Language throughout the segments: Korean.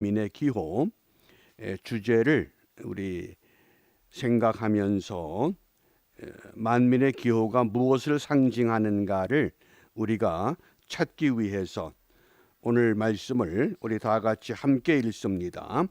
민의 기호 주제를 우리 생각하면서 만민의 기호가 무엇을 상징하는가를 우리가 찾기 위해서 오늘 말씀을 우리 다 같이 함께 읽습니다.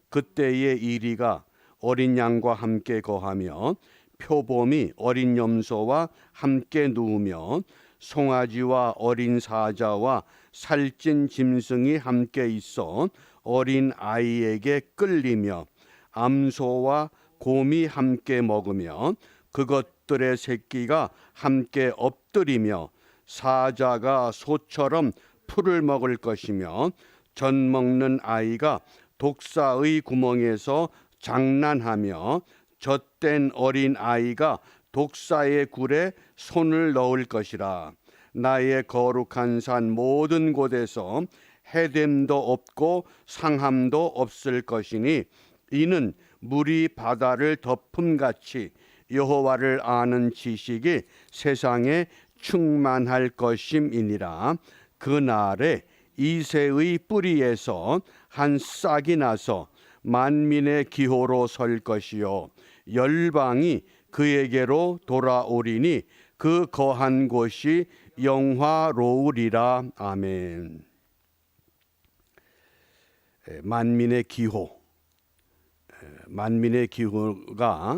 그때의 이리가 어린 양과 함께 거하며 표범이 어린 염소와 함께 누우며 송아지와 어린 사자와 살찐 짐승이 함께 있어 어린 아이에게 끌리며 암소와 곰이 함께 먹으며 그것들의 새끼가 함께 엎드리며 사자가 소처럼 풀을 먹을 것이며 젖 먹는 아이가 독사의 구멍에서 장난하며 젖된 어린 아이가 독사의 굴에 손을 넣을 것이라. 나의 거룩한 산 모든 곳에서 해됨도 없고 상함도 없을 것이니 이는 물이 바다를 덮음같이 여호와를 아는 지식이 세상에 충만할 것임이니라. 그날에 이새의 뿌리에서 한 싹이 나서 만민의 기호로 설 것이요 열방이 그에게로 돌아오리니 그 거한 곳이 영화로우리라. 아멘. 만민의 기호, 만민의 기호가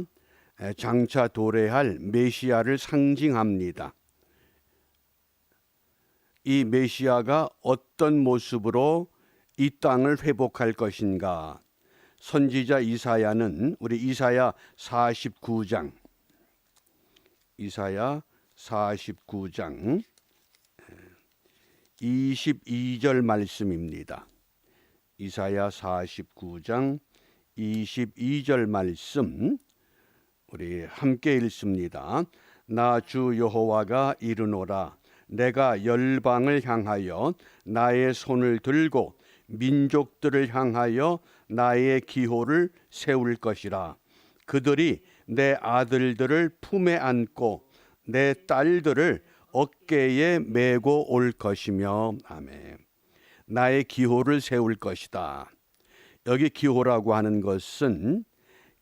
장차 도래할 메시아를 상징합니다. 이 메시아가 어떤 모습으로 이 땅을 회복할 것인가? 선지자 이사야는 우리 이사야 49장 22절 말씀입니다. 이사야 49장 22절 말씀 우리 함께 읽습니다. 나 주 여호와가 이르노라. 내가 열방을 향하여 나의 손을 들고 민족들을 향하여 나의 기호를 세울 것이라. 그들이 내 아들들을 품에 안고 내 딸들을 어깨에 메고 올 것이며. 아멘. 나의 기호를 세울 것이다. 여기 기호라고 하는 것은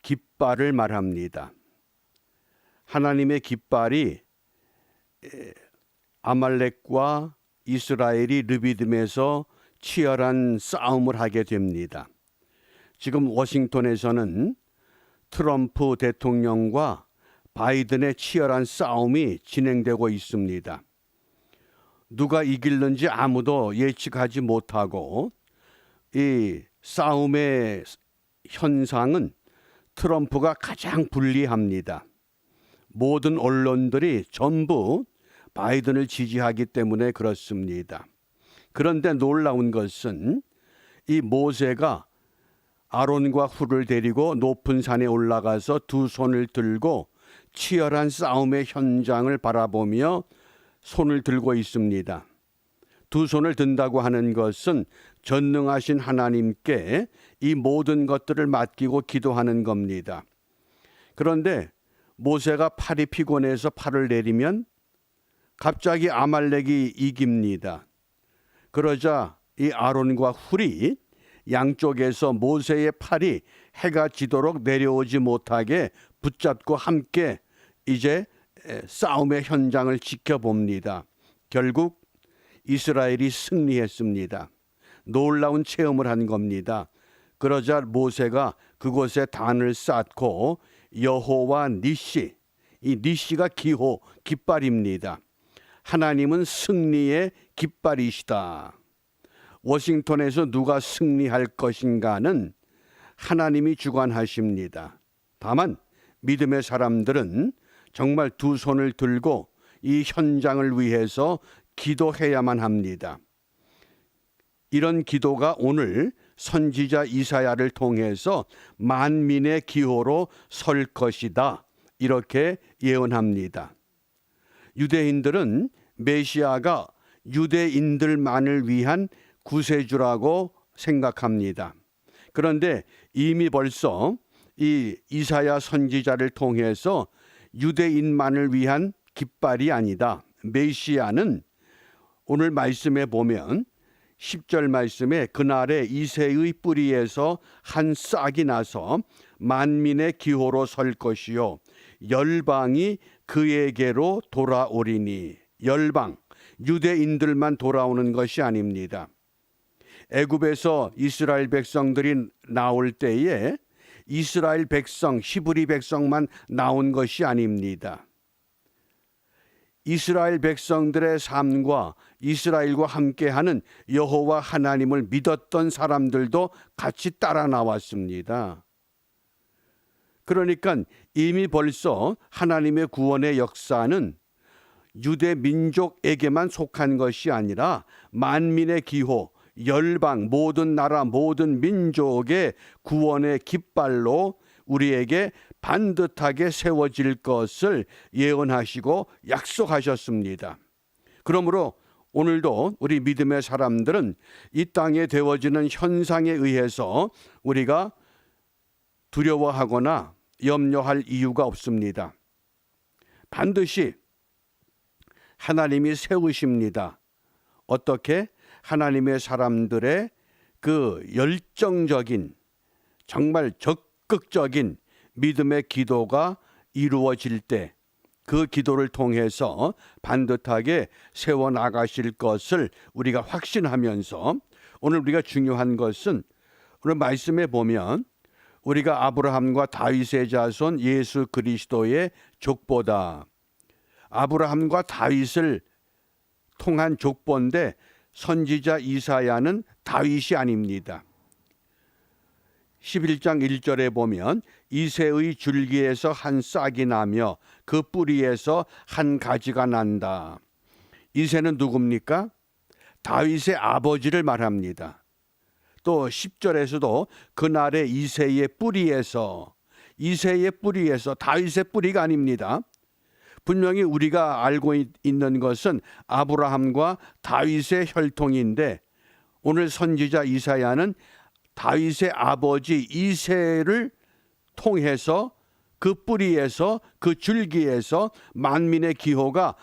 깃발을 말합니다. 하나님의 깃발이 아말렉과 이스라엘이 르비딤에서 치열한 싸움을 하게 됩니다. 지금 워싱턴에서는 트럼프 대통령과 바이든의 치열한 싸움이 진행되고 있습니다. 누가 이길는지 아무도 예측하지 못하고 이 싸움의 현상은 트럼프가 가장 불리합니다. 모든 언론들이 전부 바이든을 지지하기 때문에 그렇습니다. 그런데 놀라운 것은 이 모세가 아론과 훌을 데리고 높은 산에 올라가서 두 손을 들고 치열한 싸움의 현장을 바라보며 손을 들고 있습니다. 두 손을 든다고 하는 것은 전능하신 하나님께 이 모든 것들을 맡기고 기도하는 겁니다. 그런데 모세가 팔이 피곤해서 팔을 내리면 갑자기 아말렉이 이깁니다. 그러자 이 아론과 훌이 양쪽에서 모세의 팔이 해가 지도록 내려오지 못하게 붙잡고 함께 이제 싸움의 현장을 지켜봅니다. 결국 이스라엘이 승리했습니다. 놀라운 체험을 한 겁니다. 그러자 모세가 그곳에 단을 쌓고 여호와 니시, 이 니시가 기호, 깃발입니다. 하나님은 승리의 깃발이시다. 워싱턴에서 누가 승리할 것인가는 하나님이 주관하십니다. 다만 믿음의 사람들은 정말 두 손을 들고 이 현장을 위해서 기도해야만 합니다. 이런 기도가 오늘 선지자 이사야를 통해서 만민의 기호로 설 것이다. 이렇게 예언합니다. 유대인들은 메시아가 유대인들만을 위한 구세주라고 생각합니다. 그런데 이미 벌써 이 이사야 선지자를 통해서 유대인만을 위한 깃발이 아니다. 메시아는 오늘 말씀에 보면 10절 말씀에 그날에 이새의 뿌리에서 한 싹이 나서 만민의 기호로 설 것이요 열방이 그에게로 돌아오리니. 열방, 유대인들만 돌아오는 것이 아닙니다. 애굽에서 이스라엘 백성들이 나올 때에 이스라엘 백성, 히브리 백성만 나온 것이 아닙니다. 이스라엘 백성들의 삶과 이스라엘과 함께하는 여호와 하나님을 믿었던 사람들도 같이 따라 나왔습니다. 그러니까 이미 벌써 하나님의 구원의 역사는 유대 민족에게만 속한 것이 아니라 만민의 기호, 열방, 모든 나라, 모든 민족의 구원의 깃발로 우리에게 반듯하게 세워질 것을 예언하시고 약속하셨습니다. 그러므로 오늘도 우리 믿음의 사람들은 이 땅에 되어지는 현상에 의해서 우리가 두려워하거나 염려할 이유가 없습니다. 반드시 하나님이 세우십니다. 어떻게? 하나님의 사람들의 그 열정적인, 정말 적극적인 믿음의 기도가 이루어질 때 그 기도를 통해서 반듯하게 세워나가실 것을 우리가 확신하면서 오늘 우리가 중요한 것은 오늘 말씀에 보면 우리가 아브라함과 다윗의 자손 예수 그리스도의 족보다. 아브라함과 다윗을 통한 족보인데 선지자 이사야는 다윗이 아닙니다. 11장 1절에 보면 이새의 줄기에서 한 싹이 나며 그 뿌리에서 한 가지가 난다. 이새는 누굽니까? 다윗의 아버지를 말합니다. 또 10절에서도 그날의 이새의 뿌리에서 다윗의 뿌리가 아닙니다. 분명히 우리가 알고 있는 것은 아브라함과 다윗의 혈통인데 오늘 선지자 이사야는 다윗의 아버지 이새를 통해서 그 뿌리에서 그 줄기에서 만민의 기호가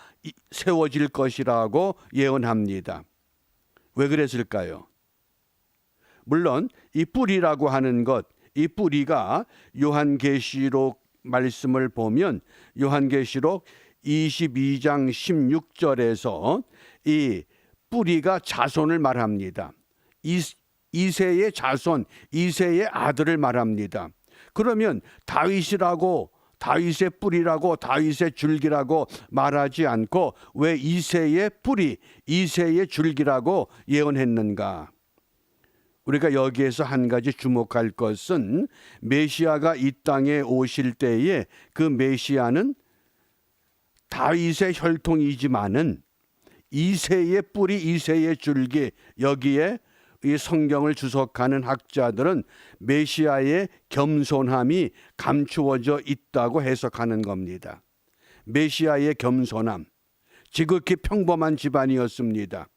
세워질 것이라고 예언합니다. 왜 그랬을까요? 물론 이 뿌리라고 하는 것, 이 뿌리가 요한계시록 말씀을 보면 요한계시록 22장 16절에서 이 뿌리가 자손을 말합니다. 이새의 자손, 이새의 아들을 말합니다. 그러면 다윗의 뿌리라고 다윗의 줄기라고 말하지 않고 왜 이새의 뿌리, 이새의 줄기라고 예언했는가? 우리가 여기에서 한 가지 주목할 것은 메시아가 이 땅에 오실 때에 그 메시아는 다윗의 혈통이지만은 이새의 뿌리, 이새의 줄기, 여기에 이 성경을 주석하는 학자들은 메시아의 겸손함이 감추어져 있다고 해석하는 겁니다. 메시아의 겸손함, 지극히 평범한 집안이었습니다.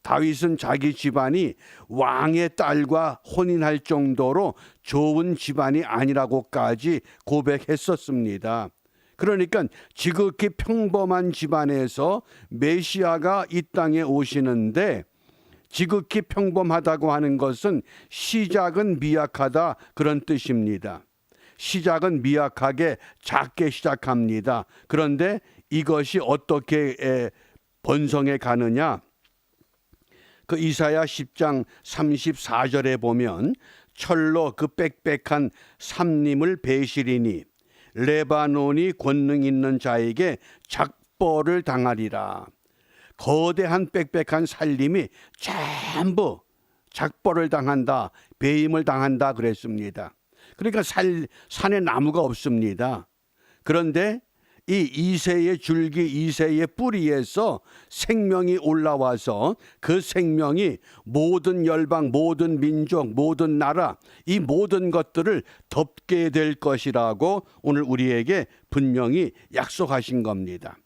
다윗은 자기 집안이 왕의 딸과 혼인할 정도로 좋은 집안이 아니라고까지 고백했었습니다. 그러니까 지극히 평범한 집안에서 메시아가 이 땅에 오시는데 지극히 평범하다고 하는 것은 시작은 미약하다 그런 뜻입니다. 시작은 미약하게 작게 시작합니다. 그런데 이것이 어떻게 번성해 가느냐? 그 이사야 10장 34절에 보면 철로 그 빽빽한 삼림을 베시리니 레바논이 권능 있는 자에게 작벌을 당하리라. 거대한 빽빽한 살림이 전부 작벌을 당한다, 배임을 당한다 그랬습니다. 그러니까 산에 나무가 없습니다. 그런데 이 이새의 줄기, 이새의 뿌리에서 생명이 올라와서 그 생명이 모든 열방, 모든 민족, 모든 나라, 이 모든 것들을 덮게 될 것이라고 오늘 우리에게 분명히 약속하신 겁니다.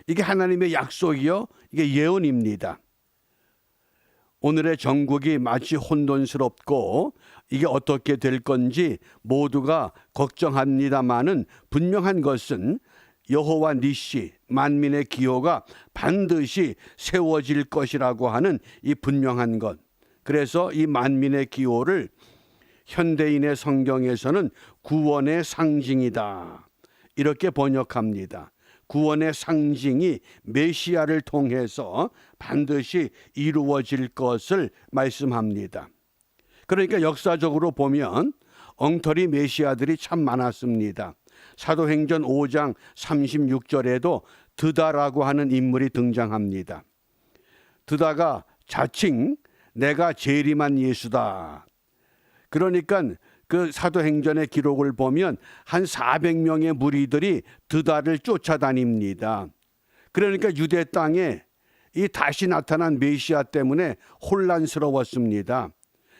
이게 하나님의 약속이요, 이게 예언입니다. 오늘의 전국이 마치 혼돈스럽고 이게 어떻게 될 건지 모두가 걱정합니다마는 분명한 것은 여호와 니시 만민의 기호가 반드시 세워질 것이라고 하는 이 분명한 것. 그래서 이 만민의 기호를 현대인의 성경에서는 구원의 상징이다, 이렇게 번역합니다. 구원의 상징이 메시아를 통해서 반드시 이루어질 것을 말씀합니다. 그러니까 역사적으로 보면 엉터리 메시아들이 참 많았습니다. 사도행전 5장 36절에도 드다라고 하는 인물이 등장합니다. 드다가 자칭 내가 재림한 예수다. 그러니까 그 사도행전의 기록을 보면 한 400명의 무리들이 드다를 쫓아다닙니다. 그러니까 유대 땅에 이 다시 나타난 메시아 때문에 혼란스러웠습니다.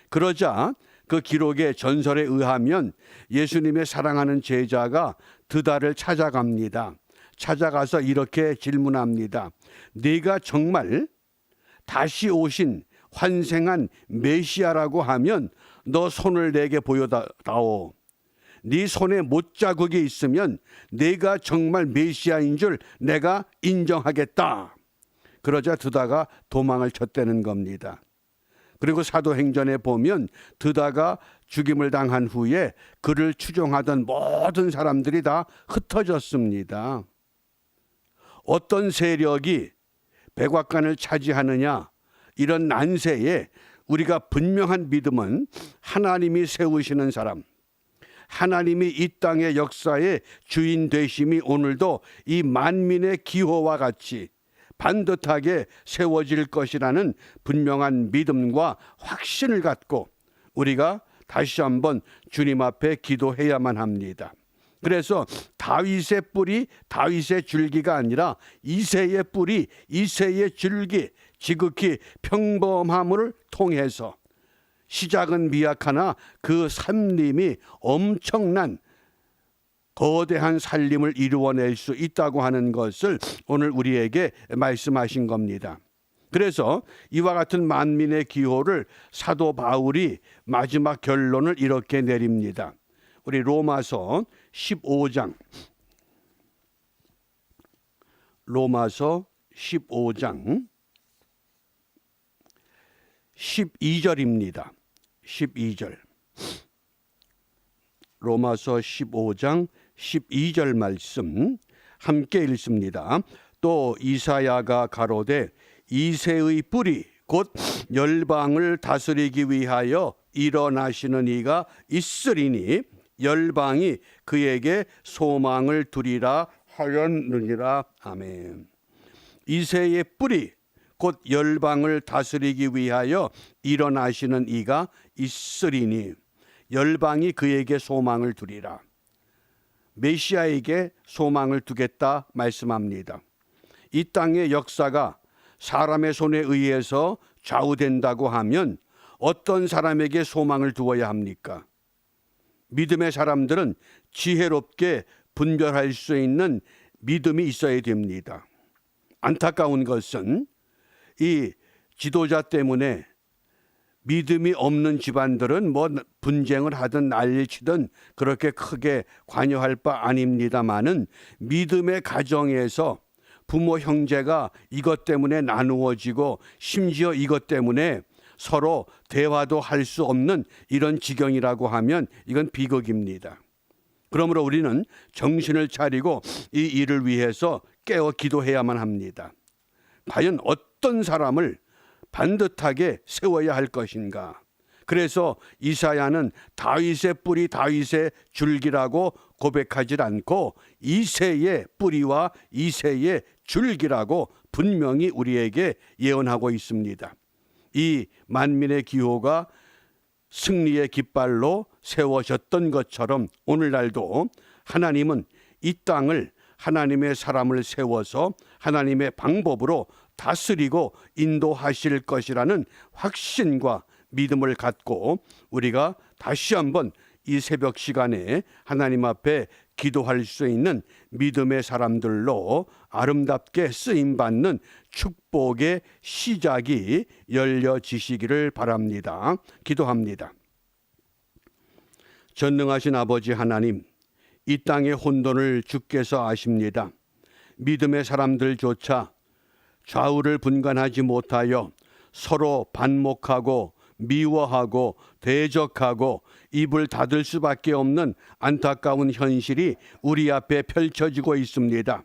그러자 그 기록의 전설에 의하면 예수님의 사랑하는 제자가 드다를 찾아갑니다. 찾아가서 이렇게 질문합니다. 네가 정말 다시 오신 환생한 메시아라고 하면 너 손을 내게 보여다오. 네 손에 못자국이 있으면 네가 정말 메시아인 줄 내가 인정하겠다. 그러자 드다가 도망을 쳤다는 겁니다. 그리고 사도행전에 보면 드다가 죽임을 당한 후에 그를 추종하던 모든 사람들이 다 흩어졌습니다. 어떤 세력이 백악관을 차지하느냐, 이런 난세에 우리가 분명한 믿음은 하나님이 세우시는 사람, 하나님이 이 땅의 역사의 주인 되심이 오늘도 이 만민의 기호와 같이 반듯하게 세워질 것이라는 분명한 믿음과 확신을 갖고 우리가 다시 한번 주님 앞에 기도해야만 합니다. 그래서 다윗의 뿌리, 다윗의 줄기가 아니라 이새의 뿌리, 이새의 줄기, 지극히 평범함을 통해서 시작은 미약하나 그 살림이 엄청난 거대한 살림을 이루어낼 수 있다고 하는 것을 오늘 우리에게 말씀하신 겁니다. 그래서 이와 같은 만민의 기호를 사도 바울이 마지막 결론을 이렇게 내립니다. 우리 로마서 15장 12절입니다. 12절. 로마서 15장 12절 말씀 함께 읽습니다. 또 이사야가 가로되 이새의 뿌리 곧 열방을 다스리기 위하여 일어나시는 이가 있으리니 열방이 그에게 소망을 두리라 하였느니라. 아멘. 이새의 뿌리 곧 열방을 다스리기 위하여 일어나시는 이가 있으리니 열방이 그에게 소망을 두리라. 메시아에게 소망을 두겠다 말씀합니다. 이 땅의 역사가 사람의 손에 의해서 좌우된다고 하면 어떤 사람에게 소망을 두어야 합니까? 믿음의 사람들은 지혜롭게 분별할 수 있는 믿음이 있어야 됩니다. 안타까운 것은 이 지도자 때문에 믿음이 없는 집안들은 뭐 분쟁을 하든 난리를 치든 그렇게 크게 관여할 바 아닙니다마는 믿음의 가정에서 부모 형제가 이것 때문에 나누어지고 심지어 이것 때문에 서로 대화도 할 수 없는 이런 지경이라고 하면 이건 비극입니다. 그러므로 우리는 정신을 차리고 이 일을 위해서 깨어 기도해야만 합니다. 과연 어떤 사람을 반듯하게 세워야 할 것인가? 그래서 이사야는 다윗의 뿌리, 다윗의 줄기라고 고백하지 않고 이새의 뿌리와 이새의 줄기라고 분명히 우리에게 예언하고 있습니다. 이 만민의 기호가 승리의 깃발로 세워졌던 것처럼 오늘날도 하나님은 이 땅을 하나님의 사람을 세워서 하나님의 방법으로 다스리고 인도하실 것이라는 확신과 믿음을 갖고 우리가 다시 한번 이 새벽 시간에 하나님 앞에 기도할 수 있는 믿음의 사람들로 아름답게 쓰임받는 축복의 시작이 열려지시기를 바랍니다. 기도합니다. 전능하신 아버지 하나님, 이 땅의 혼돈을 주께서 아십니다. 믿음의 사람들조차 좌우를 분간하지 못하여 서로 반목하고 미워하고 대적하고 입을 닫을 수밖에 없는 안타까운 현실이 우리 앞에 펼쳐지고 있습니다.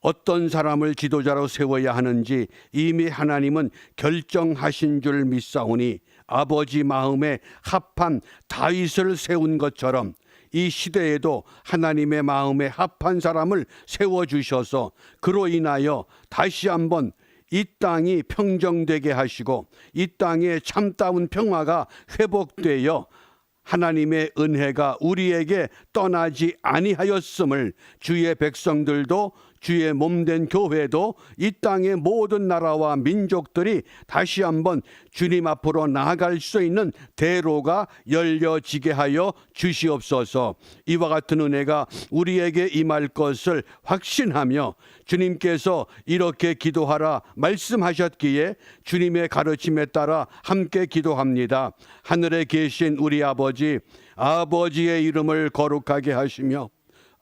어떤 사람을 지도자로 세워야 하는지 이미 하나님은 결정하신 줄 믿사오니 아버지 마음에 합한 다윗을 세운 것처럼 이 시대에도 하나님의 마음에 합한 사람을 세워주셔서 그로 인하여 다시 한번 이 땅이 평정되게 하시고 이 땅에 참다운 평화가 회복되어 하나님의 은혜가 우리에게 떠나지 아니하였음을 주의 백성들도 주의 몸된 교회도 이 땅의 모든 나라와 민족들이 다시 한번 주님 앞으로 나아갈 수 있는 대로가 열려지게 하여 주시옵소서. 이와 같은 은혜가 우리에게 임할 것을 확신하며 주님께서 이렇게 기도하라 말씀하셨기에 주님의 가르침에 따라 함께 기도합니다. 하늘에 계신 우리 아버지, 아버지의 이름을 거룩하게 하시며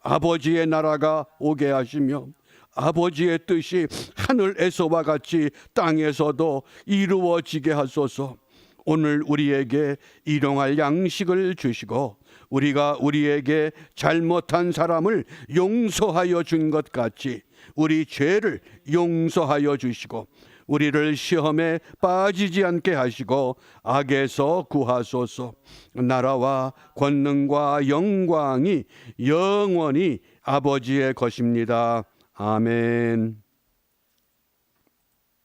아버지의 나라가 오게 하시며 아버지의 뜻이 하늘에서와 같이 땅에서도 이루어지게 하소서. 오늘 우리에게 일용할 양식을 주시고 우리가 우리에게 잘못한 사람을 용서하여 준 것 같이 우리 죄를 용서하여 주시고 우리를 시험에 빠지지 않게 하시고 악에서 구하소서. 나라와 권능과 영광이 영원히 아버지의 것입니다. 아멘.